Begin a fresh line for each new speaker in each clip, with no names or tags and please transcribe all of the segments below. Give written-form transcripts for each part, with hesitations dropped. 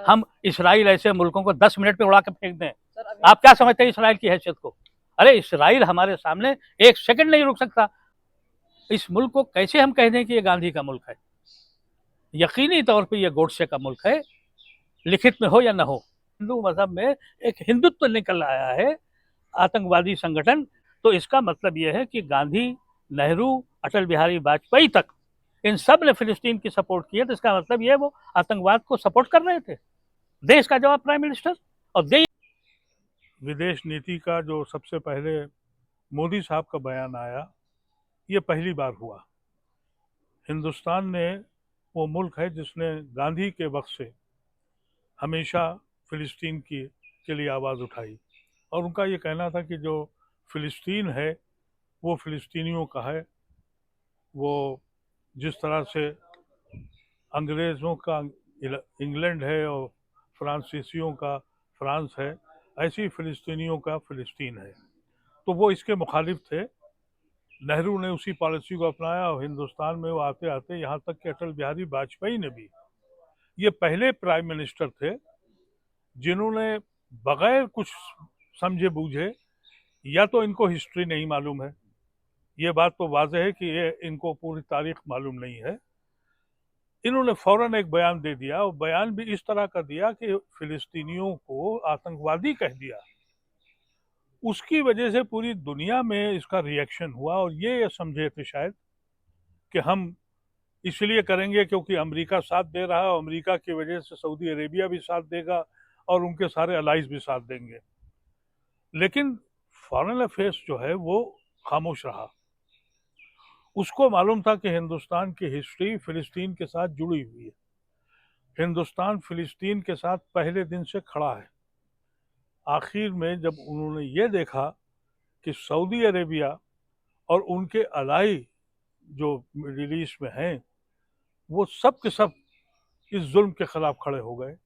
हम इसराइल ऐसे मुल्कों को 10 मिनट में उड़ा के फेंक दें। आप क्या समझते हैं इसराइल की हैसियत को? अरे इसराइल हमारे सामने एक सेकंड नहीं रुक सकता। इस मुल्क को कैसे हम कह दें कि ये गांधी का मुल्क है? यकीनी तौर पे ये गोडसे का मुल्क है, लिखित में हो या ना हो। हिंदू मजहब में एक हिंदुत्व निकल आया है, आतंकवादी संगठन। तो इसका मतलब यह है कि गांधी, नेहरू, अटल बिहारी वाजपेयी तक इन सब ने फिलिस्तीन की सपोर्ट की है। तो इसका मतलब यह वो आतंकवाद को सपोर्ट कर रहे थे। देश का जवाब प्राइम मिनिस्टर और देश।
विदेश नीति का जो सबसे पहले मोदी साहब का बयान आया, ये पहली बार हुआ। हिंदुस्तान ने वो मुल्क है जिसने गांधी के वक्त से हमेशा फिलिस्तीन के लिए आवाज़ उठाई, और उनका ये कहना था कि जो फिलिस्तीन है वो फिलिस्तीनियों का है। वो जिस तरह से अंग्रेज़ों का इंग्लैंड है और फ्रांसीसियों का फ्रांस है, ऐसे ही फिलिस्तीनियों का फिलिस्तीन है। तो वो इसके मुखालिफ थे। नेहरू ने उसी पॉलिसी को अपनाया और हिंदुस्तान में वो आते आते यहाँ तक कि अटल बिहारी वाजपेयी ने भी, ये पहले प्राइम मिनिस्टर थे जिन्होंने बगैर कुछ समझे बूझे, या तो इनको हिस्ट्री नहीं मालूम है, ये बात तो वाजह है कि ये इनको पूरी तारीख मालूम नहीं है, इन्होंने फौरन एक बयान दे दिया, और बयान भी इस तरह का दिया कि फिलिस्तीनियों को आतंकवादी कह दिया। उसकी वजह से पूरी दुनिया में इसका रिएक्शन हुआ, और ये समझे थे शायद कि हम इसलिए करेंगे क्योंकि अमेरिका साथ दे रहा है, और अमेरिका की वजह से सऊदी अरेबिया भी साथ देगा और उनके सारे अलाइज भी साथ देंगे। लेकिन फॉरेन अफेयर्स जो है वो खामोश रहा। उसको मालूम था कि हिंदुस्तान की हिस्ट्री फिलिस्तीन के साथ जुड़ी हुई है। हिंदुस्तान फिलिस्तीन के साथ पहले दिन से खड़ा है। आखिर में जब उन्होंने ये देखा कि सऊदी अरेबिया और उनके अलाई जो मिडिल ईस्ट में हैं, वो सब के सब इस जुल्म के खिलाफ खड़े हो गए,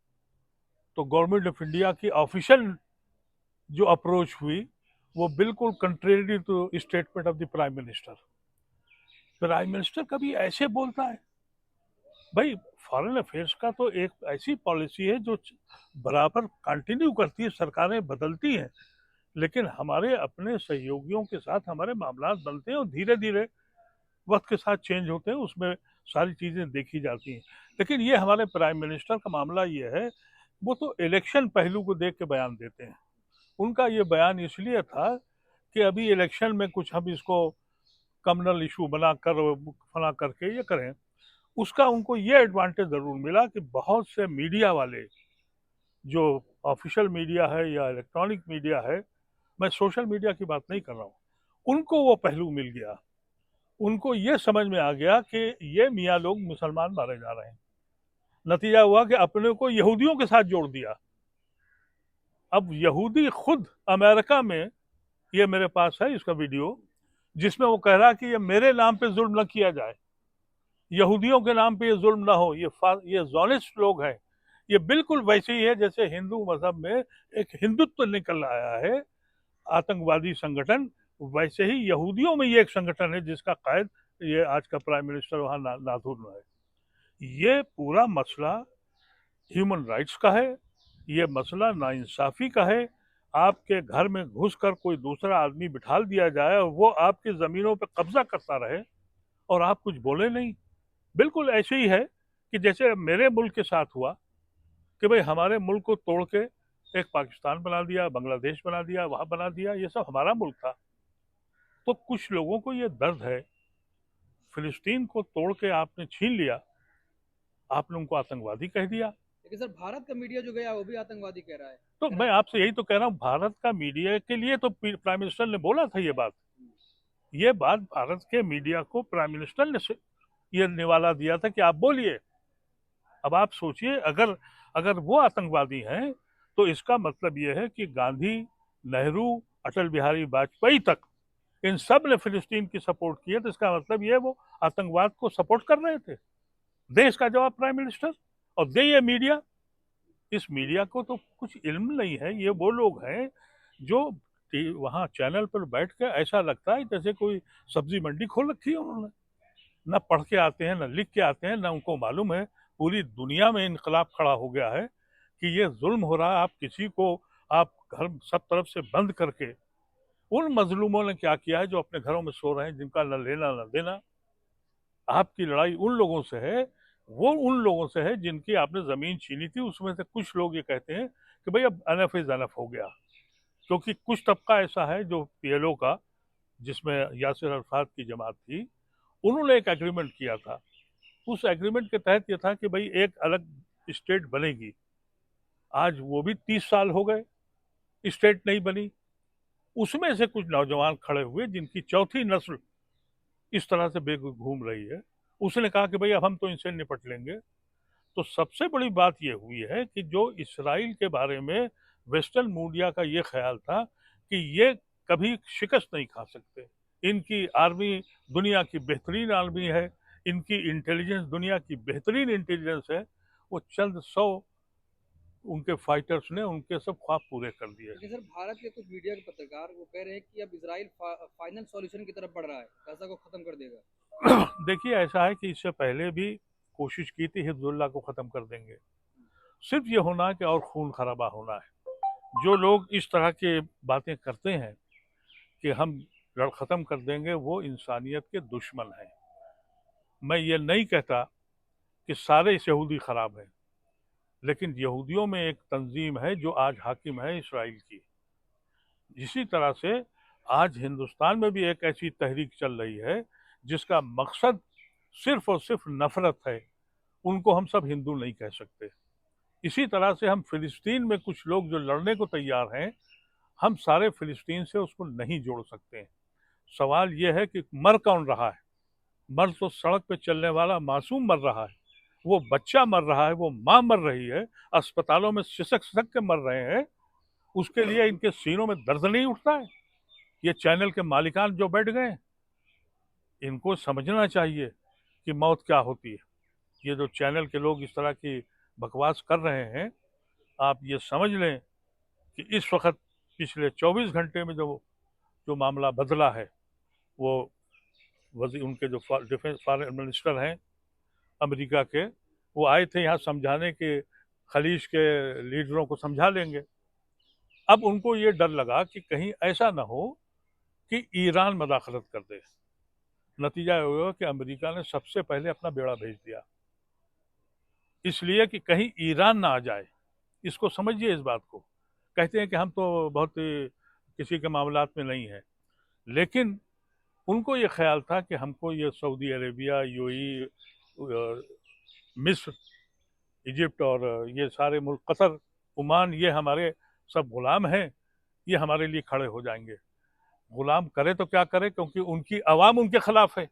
तो गवर्नमेंट ऑफ इंडिया की ऑफिशियल जो अप्रोच हुई वो बिल्कुल contrary to statement of the prime minister. Prime minister कभी ऐसे बोलता है? भाई, फॉरेन अफेयर्स का तो एक ऐसी पॉलिसी है जो बराबर कंटिन्यू करती है, सरकारें बदलती हैं, लेकिन हमारे अपने सहयोगियों के साथ हमारे मामला बनते हैं और धीरे धीरे वक्त के साथ चेंज होते हैं, उसमें सारी चीज़ें देखी जाती हैं। लेकिन ये हमारे प्राइम मिनिस्टर का मामला ये है, वो तो इलेक्शन पहलू को देख के बयान देते हैं। उनका ये बयान इसलिए था कि अभी इलेक्शन में कुछ हम इसको कम्युनल इशू बना कर फना करके ये करें। उसका उनको ये एडवांटेज ज़रूर मिला कि बहुत से मीडिया वाले, जो ऑफिशियल मीडिया है या इलेक्ट्रॉनिक मीडिया है, मैं सोशल मीडिया की बात नहीं कर रहा हूँ, उनको वो पहलू मिल गया। उनको ये समझ में आ गया कि ये मियाँ लोग मुसलमान मारे जा रहे हैं। नतीजा हुआ कि अपने को यहूदियों के साथ जोड़ दिया। अब यहूदी खुद अमेरिका में, ये मेरे पास है इसका वीडियो, जिसमें वो कह रहा कि ये मेरे नाम पे जुल्म न किया जाए, यहूदियों के नाम पे ये जुल्म ना हो, ये ज़ोनिस्ट लोग हैं। ये बिल्कुल वैसे ही है जैसे हिंदू मजहब में एक हिंदुत्व निकल आया है, आतंकवादी संगठन, वैसे ही यहूदियों में ये एक संगठन है जिसका कायद ये आज का प्राइम मिनिस्टर वहाँ नाथुर में है। ये पूरा मसला ह्यूमन राइट्स का है, ये मसला नाइंसाफ़ी का है। आपके घर में घुसकर कोई दूसरा आदमी बिठा दिया जाए और वो आपकी ज़मीनों पर कब्जा करता रहे और आप कुछ बोले नहीं। बिल्कुल ऐसे ही है कि जैसे मेरे मुल्क के साथ हुआ कि भाई हमारे मुल्क को तोड़ के एक पाकिस्तान बना दिया, बांग्लादेश बना दिया, वहाँ बना दिया, ये सब हमारा मुल्क था। तो कुछ लोगों को ये दर्द है, फिलिस्तीन को तोड़ के आपने छीन लिया, आपने उनको आतंकवादी कह दिया।
लेकिन सर भारत का मीडिया जो गया वो भी आतंकवादी कह रहा है।
तो मैं आपसे यही तो कह रहा हूँ, भारत का मीडिया के लिए तो प्राइम मिनिस्टर ने बोला था ये बात भारत के मीडिया को प्राइम मिनिस्टर ने ये निवाला दिया था कि आप बोलिए। अब आप सोचिए, अगर अगर वो आतंकवादी हैं तो इसका मतलब ये है कि गांधी, नेहरू, अटल बिहारी वाजपेयी तक इन सब ने फिलिस्तीन की सपोर्ट की है। तो इसका मतलब ये वो आतंकवाद को सपोर्ट कर रहे थे। देश का जवाब प्राइम मिनिस्टर और दे ये मीडिया। इस मीडिया को तो कुछ इल्म नहीं है। ये वो लोग हैं जो वहाँ चैनल पर बैठ के ऐसा लगता है जैसे कोई सब्जी मंडी खोल रखी है उन्होंने। न पढ़ के आते हैं, न लिख के आते हैं, न उनको मालूम है पूरी दुनिया में इनकलाब खड़ा हो गया है कि ये जुल्म हो रहा है, आप किसी को आप घर सब तरफ से बंद करके, उन मजलूमों ने क्या किया है जो अपने घरों में सो रहे हैं, जिनका न लेना न देना। आपकी लड़ाई उन लोगों से है, वो उन लोगों से है जिनकी आपने जमीन छीनी थी। उसमें से कुछ लोग ये कहते हैं कि भाई अब अनफ इज अनफ हो गया, क्योंकि कुछ तबका ऐसा है जो पीएलओ का, जिसमें यासिर अरफात की जमात थी, उन्होंने एक एग्रीमेंट किया था। उस एग्रीमेंट के तहत ये था कि भाई एक अलग स्टेट बनेगी। आज वो भी 30 साल हो गए, स्टेट नहीं बनी। उसमें से कुछ नौजवान खड़े हुए जिनकी चौथी नस्ल इस तरह से बेघूम घूम रही है। उसने कहा कि भाई अब हम तो इनसे निपट लेंगे। तो सबसे बड़ी बात यह हुई है कि जो इसराइल के बारे में वेस्टर्न मीडिया का ये ख्याल था कि ये कभी शिकस्त नहीं खा सकते, इनकी आर्मी दुनिया की बेहतरीन आर्मी है, इनकी इंटेलिजेंस दुनिया की बेहतरीन इंटेलिजेंस है, वो चंद 100 उनके फाइटर्स ने उनके सब ख्वाब पूरे कर दिए।
लेकिन सर भारत के कुछ मीडिया के पत्रकार वो कह रहे हैं कि अब इसराइल फाइनल सॉल्यूशन की तरफ बढ़ रहा है, गाजा को खत्म कर देगा।
देखिए, ऐसा है कि इससे पहले भी कोशिश की थी हिजबुल्लाह को ख़त्म कर देंगे। सिर्फ ये होना है कि और खून खराबा होना है। जो लोग इस तरह की बातें करते हैं कि हम लड़ ख़त्म कर देंगे, वो इंसानियत के दुश्मन हैं। मैं ये नहीं कहता कि सारे यहूदी ख़राब हैं, लेकिन यहूदियों में एक तंजीम है जो आज हाकिम है इसराइल की। इसी तरह से आज हिंदुस्तान में भी एक ऐसी तहरीक चल रही है जिसका मकसद सिर्फ और सिर्फ नफरत है। उनको हम सब हिंदू नहीं कह सकते। इसी तरह से हम फिलिस्तीन में कुछ लोग जो लड़ने को तैयार हैं, हम सारे फिलिस्तीन से उसको नहीं जोड़ सकते। सवाल यह है कि मर कौन रहा है? मर तो सड़क पे चलने वाला मासूम मर रहा है, वो बच्चा मर रहा है, वो माँ मर रही है, अस्पतालों में सिसक सिसक के मर रहे हैं। उसके लिए इनके सीनों में दर्द नहीं उठता है? ये चैनल के मालिकान जो बैठ गए, इनको समझना चाहिए कि मौत क्या होती है। ये जो चैनल के लोग इस तरह की बकवास कर रहे हैं, आप ये समझ लें कि इस वक्त पिछले 24 घंटे में जो जो मामला बदला है, वो उनके जो डिफेंस फॉरेन मिनिस्टर हैं अमेरिका के, वो आए थे यहाँ समझाने के खलीज के लीडरों को समझा लेंगे। अब उनको ये डर लगा कि कहीं ऐसा ना हो कि ईरान मदाखलत कर दे। नतीजा ये हुआ कि अमेरिका ने सबसे पहले अपना बेड़ा भेज दिया, इसलिए कि कहीं ईरान ना आ जाए। इसको समझिए इस बात को। कहते हैं कि हम तो बहुत किसी के मामलात में नहीं है, लेकिन उनको ये ख्याल था कि हमको ये सऊदी अरेबिया, यूएई, मिस्र, इजिप्ट और ये सारे मुल्क, कतर, ओमान, ये हमारे सब गुलाम हैं, ये हमारे लिए खड़े हो जाएंगे। गुलाम करे तो क्या करे, क्योंकि उनकी आवाम उनके खिलाफ है।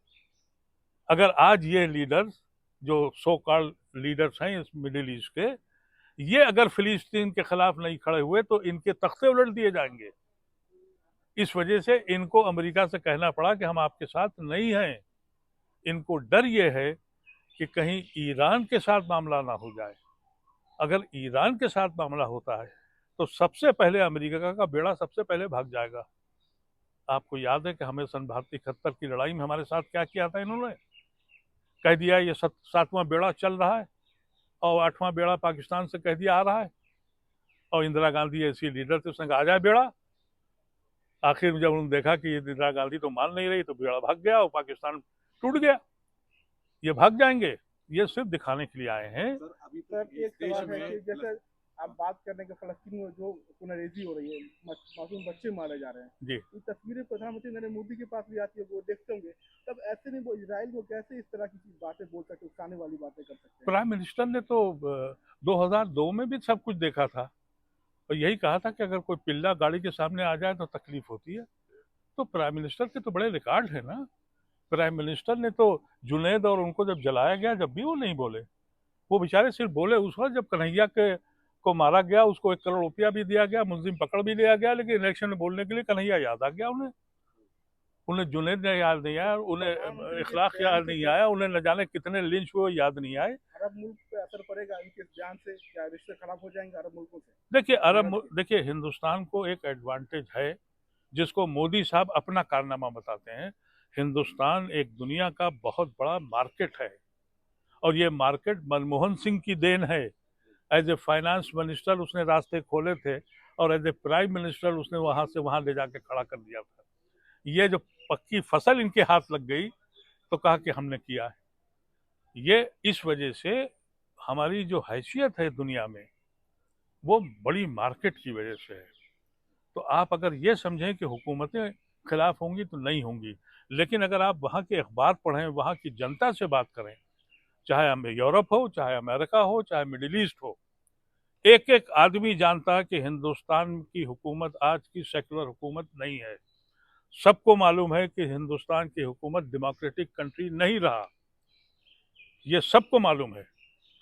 अगर आज ये लीडर्स जो सो कॉल्ड लीडर्स हैं इस मिडिल ईस्ट के, ये अगर फिलिस्तीन के खिलाफ नहीं खड़े हुए तो इनके तख्ते उलट दिए जाएंगे। इस वजह से इनको अमेरिका से कहना पड़ा कि हम आपके साथ नहीं हैं। इनको डर ये है कि कहीं ईरान के साथ मामला ना हो जाए। अगर ईरान के साथ मामला होता है तो सबसे पहले अमेरिका का बेड़ा सबसे पहले भाग जाएगा। आपको याद है कि हमें सन 72-71 की लड़ाई में हमारे साथ क्या किया था? इन्होंने कह दिया ये 7वां बेड़ा चल रहा है, और 8वां बेड़ा पाकिस्तान से कह दिया आ रहा है। और इंदिरा गांधी ऐसी लीडर थी, उसने कहा आ जाए बेड़ा। आखिर में जब उन्होंने देखा कि इंदिरा गांधी तो मान नहीं रही, तो बेड़ा भाग गया और पाकिस्तान टूट गया। ये भाग जाएंगे, ये सिर्फ दिखाने के लिए आए हैं।
सर अभी तक एक सवाल है कि जैसे आप बात करने के फलस्तीन में जो पुनरेजी हो रही है, मासूम बच्चे मारे जा रहे हैं
जी,
ये तस्वीरें प्रधानमंत्री नरेंद्र मोदी के पास भी आती है, वो देखते होंगे। तब ऐसे में वो इजराइल को कैसे इस तरह की बातें बोल सकते, उकसाने वाली बातें कर सकते हैं?
प्राइम मिनिस्टर ने तो 2002 में भी सब कुछ देखा था और यही कहा था कि अगर कोई पिल्ला गाड़ी के सामने आ जाए तो तकलीफ होती है। तो प्राइम मिनिस्टर के तो बड़े रिकॉर्ड है ना। प्राइम मिनिस्टर ने तो जुनैद और उनको जब जलाया गया, जब भी वो नहीं बोले। वो बेचारे सिर्फ बोले उस वक्त जब कन्हैया के को मारा गया, उसको 1 करोड़ रुपया भी दिया गया, मुलजिम पकड़ भी लिया गया, लेकिन इलेक्शन में बोलने के लिए कन्हैया याद आ गया उन्हें जुनैद ने याद नहीं आया, उन्हें इखलाक याद नहीं आया, उन्हें न जाने कितने लिंच हुए याद नहीं आए।
अरब मुल्क पे असर पड़ेगा इनके बयान से? क्या रिश्ते खराब हो जाएंगे अरब मुल्कों से?
देखिए हिंदुस्तान को एक एडवांटेज है जिसको मोदी साहब अपना कारनामा बताते हैं। हिंदुस्तान एक दुनिया का बहुत बड़ा मार्केट है, और ये मार्केट मनमोहन सिंह की देन है। एज ए फाइनेंस मिनिस्टर उसने रास्ते खोले थे और एज ए प्राइम मिनिस्टर उसने वहां से वहां ले जाके खड़ा कर दिया था। ये जो पक्की फसल इनके हाथ लग गई तो कहा कि हमने किया है। ये इस वजह से हमारी जो हैसियत है दुनिया में वो बड़ी मार्केट की वजह से है। तो आप अगर ये समझें कि हुकूमतें खिलाफ होंगी तो नहीं होंगी, लेकिन अगर आप वहाँ के अखबार पढ़ें, वहाँ की जनता से बात करें, चाहे यूरोप हो, चाहे अमेरिका हो, चाहे मिडिल ईस्ट हो, एक एक आदमी जानता है कि हिंदुस्तान की हुकूमत आज की सेकुलर हुकूमत नहीं है। सबको मालूम है कि हिंदुस्तान की हुकूमत डेमोक्रेटिक कंट्री नहीं रहा, ये सबको मालूम है।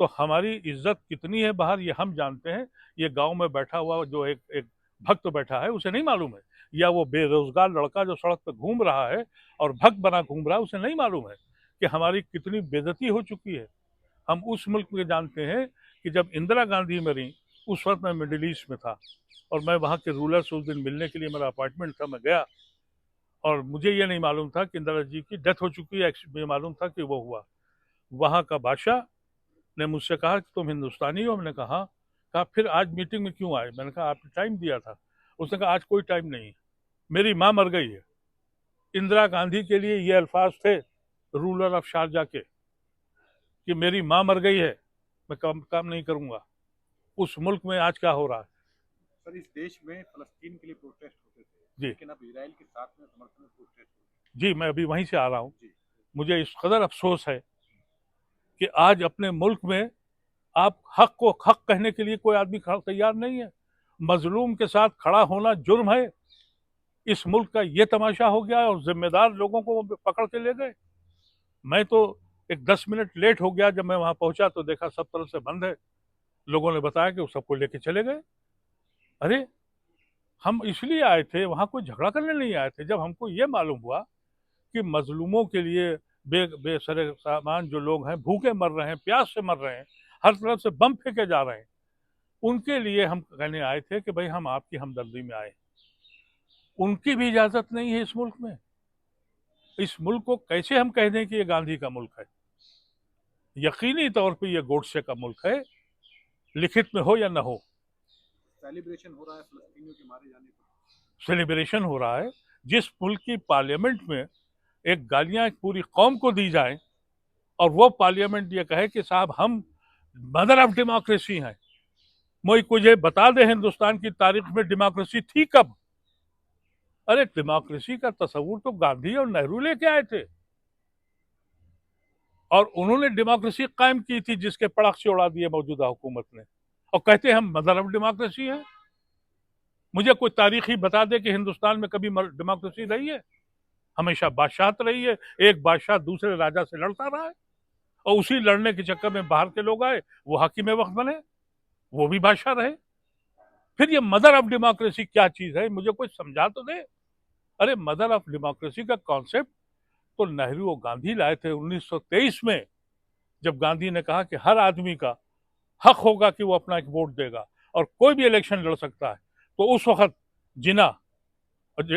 तो हमारी इज्जत कितनी है बाहर ये हम जानते हैं। ये गांव में बैठा हुआ जो एक भक्त बैठा है उसे नहीं मालूम है, या वो बेरोजगार लड़का जो सड़क पर घूम रहा है और भक्त बना घूम रहा है उसे नहीं मालूम है कि हमारी कितनी बेइज्जती हो चुकी है। हम उस मुल्क में जानते हैं कि जब इंदिरा गांधी मरी उस वक्त मैं मिडिल ईस्ट में था और मैं वहाँ के रूलर से उस दिन मिलने के लिए मेरा अपॉइंटमेंट था, मैं गया और मुझे ये नहीं मालूम था कि इंदिरा जी की डेथ हो चुकी है, मुझे मालूम था कि वो हुआ। वहाँ का बादशाह ने मुझसे कहा कि तुम हिंदुस्तानी हो, हमने कहा फिर आज मीटिंग में क्यों आए? मैंने कहा आपने टाइम दिया था। उसने कहा आज कोई टाइम नहीं, मेरी माँ मर गई है। इंदिरा गांधी के लिए ये अल्फाज थे रूलर ऑफ शारजा के कि मेरी माँ मर गई है, मैं काम नहीं करूंगा। उस मुल्क में आज क्या हो रहा है?
सर, इस देश में फलस्तीन के लिए प्रोटेस्ट होते थे,
जी
लेकिन अब इजराइल के साथ में समर्थन में प्रोटेस्ट होते
जी, मैं अभी वहीं से आ रहा हूँ।
जी।
मुझे इस कदर अफसोस है कि आज अपने मुल्क में आप हक को हक कहने के लिए कोई आदमी तैयार नहीं है। मजलूम के साथ खड़ा होना जुर्म है। इस मुल्क का ये तमाशा हो गया और जिम्मेदार लोगों को वो पकड़ के ले गए। मैं तो एक 10 मिनट लेट हो गया, जब मैं वहां पहुंचा तो देखा सब तरफ से बंद है। लोगों ने बताया कि वो सबको लेके चले गए। अरे हम इसलिए आए थे, वहां कोई झगड़ा करने नहीं आए थे। जब हमको ये मालूम हुआ कि मजलूमों के लिए बेसरे सामान जो लोग हैं भूखे मर रहे हैं, प्यास से मर रहे हैं, हर तरफ से बम फेंके जा रहे हैं, उनके लिए हम कहने आए थे कि भाई हम आपकी हमदर्दी में आए। उनकी भी इजाजत नहीं है इस मुल्क में। इस मुल्क को कैसे हम कह दें कि ये गांधी का मुल्क है? यकीनी तौर पे ये गोडसे का मुल्क है, लिखित में हो या न हो।
सेलिब्रेशन हो रहा है फलस्तीनियों के मारे जाने पर।
सेलिब्रेशन हो रहा है। जिस मुल्क की पार्लियामेंट में एक गालियां पूरी कौम को दी जाए और वो पार्लियामेंट ये कहे कि साहब हम मदर ऑफ डेमोक्रेसी हैं। मुझे बता दे हिंदुस्तान की तारीख में डेमोक्रेसी थी कब? अरे डेमोक्रेसी का तस्वुर तो गांधी और नेहरू लेके आए थे और उन्होंने डेमोक्रेसी कायम की थी जिसके पड़ाक से उड़ा दिए मौजूदा हुकूमत ने, और कहते हैं हम मदर ऑफ डेमोक्रेसी है। मुझे कोई तारीख ही बता दे कि हिंदुस्तान में कभी डेमोक्रेसी रही है? हमेशा बादशाहत रही है, एक बादशाह दूसरे राजा से लड़ता रहा है और उसी लड़ने के चक्कर में बाहर के लोग आए, वो हाकिम वक्त बने, वो भी बादशाह रहे। फिर ये मदर ऑफ डेमोक्रेसी क्या चीज है, मुझे कोई समझा तो दे। अरे मदर ऑफ डेमोक्रेसी का कॉन्सेप्ट तो नेहरू और गांधी लाए थे 1923 में, जब गांधी ने कहा कि हर आदमी का हक होगा कि वो अपना एक वोट देगा और कोई भी इलेक्शन लड़ सकता है। तो उस वक्त जिना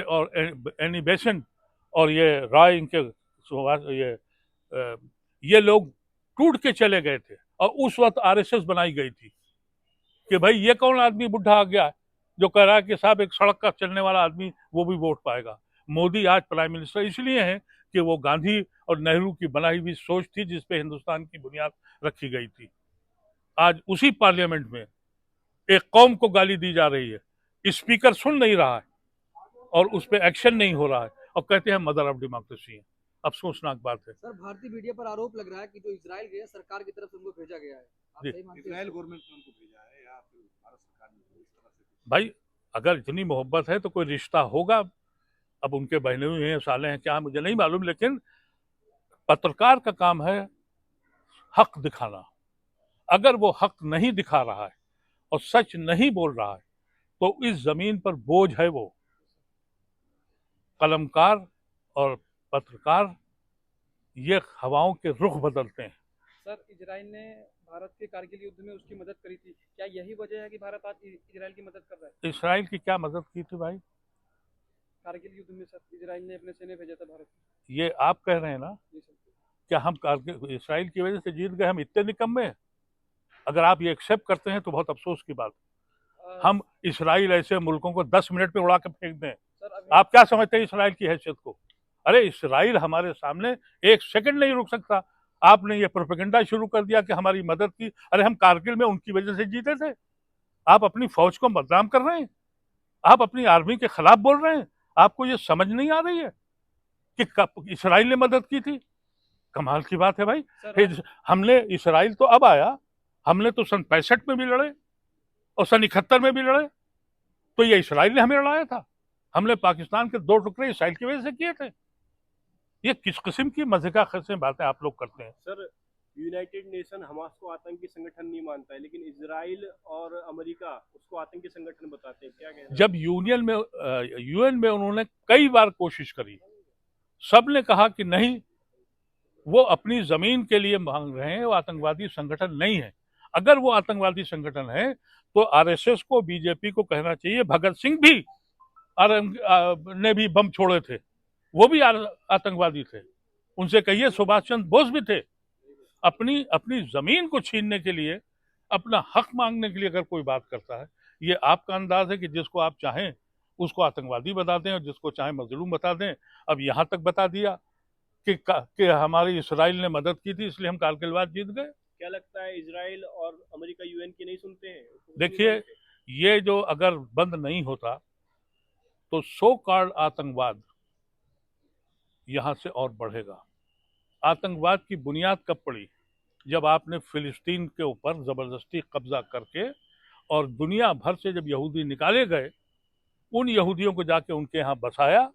और एनी बेसेंट और ये रॉय इनके ये लोग टूट के चले गए थे और उस वक्त आरएसएस बनाई गई थी कि भाई ये कौन आदमी बुढ़ा आ गया जो कह रहा है कि साहब एक सड़क का चलने वाला आदमी वो भी वोट पाएगा। मोदी आज प्राइम मिनिस्टर इसलिए है कि वो गांधी और नेहरू की बनाई हुई सोच थी जिसपे हिंदुस्तान की बुनियाद रखी गई थी। आज उसी पार्लियामेंट में एक कौम को गाली दी जा रही है, स्पीकर सुन नहीं रहा है और उस पर एक्शन नहीं हो रहा है और कहते हैं मदर ऑफ डेमोक्रेसी है। अफसोसनाक बात है।
सर, भारतीय मीडिया पर आरोप लग रहा है कि जो इजराइल गए सरकार की तरफ से उनको भेजा गया है, आप
जी।
सही मानते हैं?
इजराइल गवर्नमेंट ने उनको भेजा है या फिर भारत सरकार ने इस तरह से?
भाई अगर इतनी मोहब्बत है तो कोई रिश्ता होगा। अब उनके बहने हुए हैं, साले हैं, क्या मुझे नहीं मालूम, लेकिन पत्रकार का काम है हक दिखाना। अगर वो हक नहीं दिखा रहा है और सच नहीं बोल रहा है तो इस जमीन पर बोझ है। वो कलमकार और पत्रकार ये हवाओं के रुख बदलते हैं।
सर, इजराइल ने भारत के कारगिल युद्ध में उसकी मदद करी थी, क्या यही वजह है कि भारत आज इजराइल की मदद कर रहा है?
इसराइल की क्या मदद की थी भाई?
कारगिल युद्ध में सर इजराइल ने अपने सेना भेजा था भारत को।
ये आप कह रहे हैं ना?
जी सर।
क्या हम कारगिल इसराइल की वजह से जीत गए? हम इतने निकम्मे हैं? अगर आप ये एक्सेप्ट करते हैं तो बहुत अफसोस की बात है। हम इसराइल ऐसे मुल्कों को 10 मिनट में उड़ा के फेंक दें,
सर अभी
आप क्या समझते हैं इसराइल की हैसियत को? अरे इसराइल हमारे सामने एक सेकंड नहीं रुक सकता। आपने ये प्रोपेगेंडा शुरू कर दिया कि हमारी मदद की। अरे हम कारगिल में उनकी वजह से जीते थे। आप अपनी फौज को बदनाम कर रहे हैं, आप अपनी आर्मी के खिलाफ बोल रहे हैं। आपको ये समझ नहीं आ रही है कि इसराइल ने मदद की थी? कमाल की बात है भाई।
सर
फिर हमने इसराइल तो अब आया, हमने तो सन 65 में भी लड़े और सन 71 में भी लड़े, तो ये इसराइल ने हमें लड़ाया था। हमने पाकिस्तान के 2 टुकड़े इसराइल की वजह से किए थे। ये किस किस्म की मजेदार किस्म बातें आप लोग करते हैं?
सर यूनाइटेड नेशन हमास को आतंकी संगठन नहीं मानता है, लेकिन इजराइल और अमेरिका उसको आतंकी संगठन बताते हैं, क्या कहना है?
जब यूएन में उन्होंने कई बार कोशिश करी, सब ने कहा कि नहीं, वो अपनी जमीन के लिए मांग रहे हैं, वो आतंकवादी संगठन नहीं है। अगर वो आतंकवादी संगठन है तो आरएसएस को, बीजेपी को कहना चाहिए भगत सिंह भी ने भी बम छोड़े थे, वो भी आतंकवादी थे। उनसे कहिए सुभाष चंद्र बोस भी थे। अपनी अपनी जमीन को छीनने के लिए, अपना हक मांगने के लिए अगर कोई बात करता है, ये आपका अंदाज है कि जिसको आप चाहें उसको आतंकवादी बता दें और जिसको चाहें मजलूम बता दें। अब यहाँ तक बता दिया कि हमारी इसराइल ने मदद की थी इसलिए हम कारगिल वार जीत गए।
क्या लगता है इजराइल और अमेरिका यूएन की नहीं सुनते हैं?
देखिए, ये जो अगर बंद नहीं होता तो सो कॉल्ड आतंकवाद यहां से और बढ़ेगा। आतंकवाद की बुनियाद कब पड़ी? जब आपने फिलिस्तीन के ऊपर जबरदस्ती कब्जा करके और दुनिया भर से जब यहूदी निकाले गए, उन यहूदियों को जाके उनके यहाँ बसाया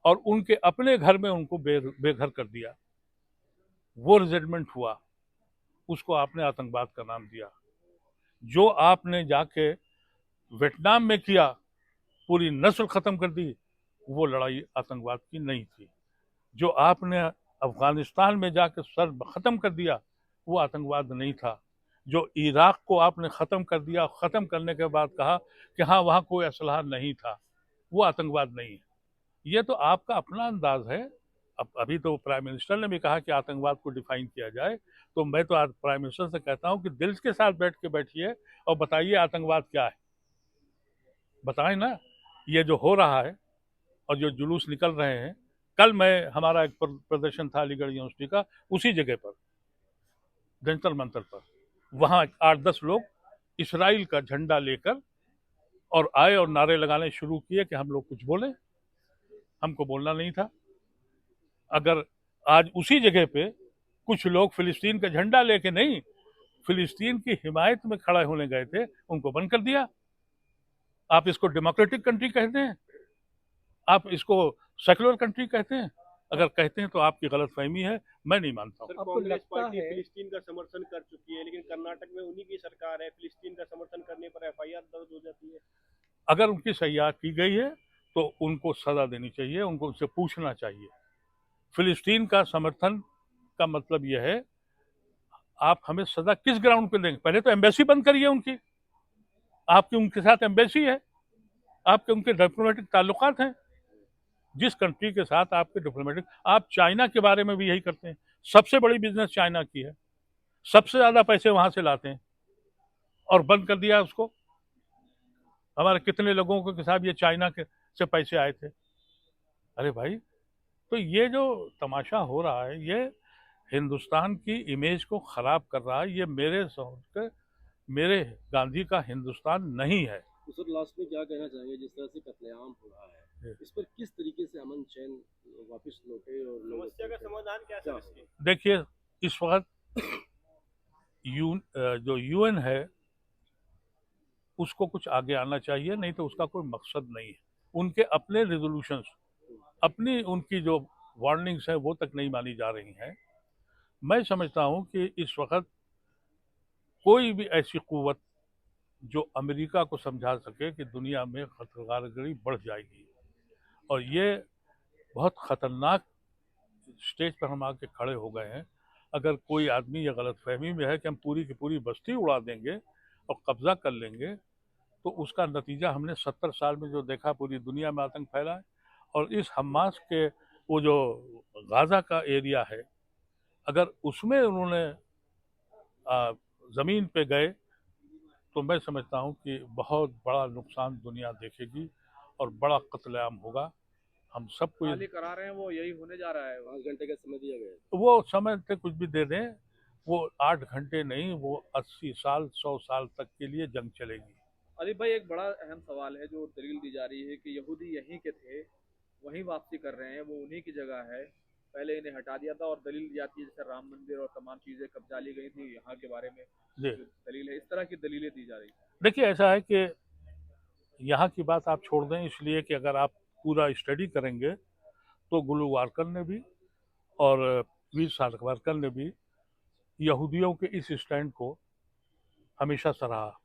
और उनके अपने घर में उनको बेघर कर दिया। वो रिजेंटमेंट हुआ, उसको आपने आतंकवाद का नाम दिया। जो आपने जाके वियतनाम में किया, पूरी नस्ल खत्म कर दी, वो लड़ाई आतंकवाद की नहीं थी। जो आपने अफगानिस्तान में जाके सर खत्म कर दिया, वो आतंकवाद नहीं था। जो इराक को आपने खत्म कर दिया, खत्म करने के बाद कहा कि हाँ वहाँ कोई असलहा नहीं था, वो आतंकवाद नहीं है। ये तो आपका अपना अंदाज है। अब अभी तो प्राइम मिनिस्टर ने भी कहा कि आतंकवाद को डिफाइन किया जाए, तो मैं तो आज प्राइम मिनिस्टर से कहता हूं कि दिल के साथ बैठ के बैठिए और बताइए आतंकवाद क्या है, बताएं ना। ये जो हो रहा है और जो जुलूस निकल रहे हैं, कल हमारा एक प्रदर्शन था अलीगढ़ यूनिवर्सिटी का, उसी जगह पर जंतर मंतर पर, वहां 8-10 लोग इसराइल का झंडा लेकर और आए और नारे लगाने शुरू किए कि हम लोग कुछ बोले, हमको बोलना नहीं था। अगर आज उसी जगह पे कुछ लोग फिलिस्तीन का झंडा लेके नहीं, फिलिस्तीन की हिमायत में खड़ा होने गए थे, उनको बंद कर दिया। आप इसको डेमोक्रेटिक कंट्री कहते हैं? आप इसको सेकुलर कंट्री कहते हैं? अगर कहते हैं तो आपकी गलतफहमी है, मैं नहीं मानता हूँ।
सर कांग्रेस पार्टी फिलिस्तीन का समर्थन कर चुकी है, लेकिन कर्नाटक में उन्हीं की सरकार है, फिलिस्तीन का समर्थन करने पर एफआईआर दर्ज हो जाती है।
अगर उनकी सह्या की गई है तो उनको सजा देनी चाहिए, उनको उनसे पूछना चाहिए। फिलिस्तीन का समर्थन का मतलब यह है, आप हमें सजा किस ग्राउंड पे देंगे? पहले तो एम्बेसी बंद करिए उनकी। आपकी उनके साथ एम्बेसी है, आपके उनके डिप्लोमेटिक ताल्लुकात हैं। जिस कंट्री के साथ आपके डिप्लोमेटिक, आप चाइना के बारे में भी यही करते हैं। सबसे बड़ी बिजनेस चाइना की है, सबसे ज्यादा पैसे वहां से लाते हैं और बंद कर दिया उसको। हमारे कितने लोगों को साहब ये चाइना के से पैसे आए थे। अरे भाई, तो ये जो तमाशा हो रहा है, ये हिंदुस्तान की इमेज को खराब कर रहा है। ये मेरे समझ के मेरे गांधी का हिंदुस्तान नहीं है।
तो सर लास्ट में क्या कहना चाहेंगे, जिस तरह से कत्लेआम हो रहा है, इस पर किस तरीके से अमन चैन वापस लौटे और
समस्या का समाधान क्या है इसकी?
देखिए, इस वक्त जो यूएन है उसको कुछ आगे आना चाहिए, नहीं तो उसका कोई मकसद नहीं है। उनके अपने रेजोल्यूशंस, अपनी उनकी जो वार्निंग्स है वो तक नहीं मानी जा रही हैं। मैं समझता हूं कि इस वक्त कोई भी ऐसी कुव्वत जो अमेरिका को समझा सके कि दुनिया में खतरगारी बढ़ जाएगी और ये बहुत खतरनाक स्टेज पर हम आके खड़े हो गए हैं। अगर कोई आदमी ये गलतफहमी में है कि हम पूरी की पूरी बस्ती उड़ा देंगे और कब्जा कर लेंगे, तो उसका नतीजा हमने 70 साल में जो देखा, पूरी दुनिया में आतंक फैला है। और इस हमास के वो जो गाजा का एरिया है, अगर उसमें उन्होंने ज़मीन पे गए तो मैं समझता हूँ कि बहुत बड़ा नुकसान दुनिया देखेगी और बड़ा कत्लेआम होगा। हम सबको
हाल ही करा रहे हैं वो यही होने जा रहा है।
5 घंटे का समय दिया गया है।
वो समय से कुछ भी दे दें, वो 8 घंटे नहीं, वो 80 साल 100 साल तक के लिए जंग चलेगी।
अली भाई, एक बड़ा अहम सवाल है जो दलील दी जा रही है कि यहूदी यहीं के थे, वहीं वापसी कर रहे हैं, वो उन्हीं की जगह है, पहले इन्हें हटा दिया था, और दलील दी जाती है जैसे राम मंदिर और तमाम चीजें कब्जा ली गई थी यहाँ के बारे में
जी
जो दलील है, इस तरह की दलीलें दी जा रही है।
देखिए, ऐसा है कि यहाँ की बात आप छोड़ दें, इसलिए कि अगर आप पूरा स्टडी करेंगे तो गुलवारकर ने भी और वीर सावरकर ने भी यहूदियों के इस स्टैंड को हमेशा सराहा।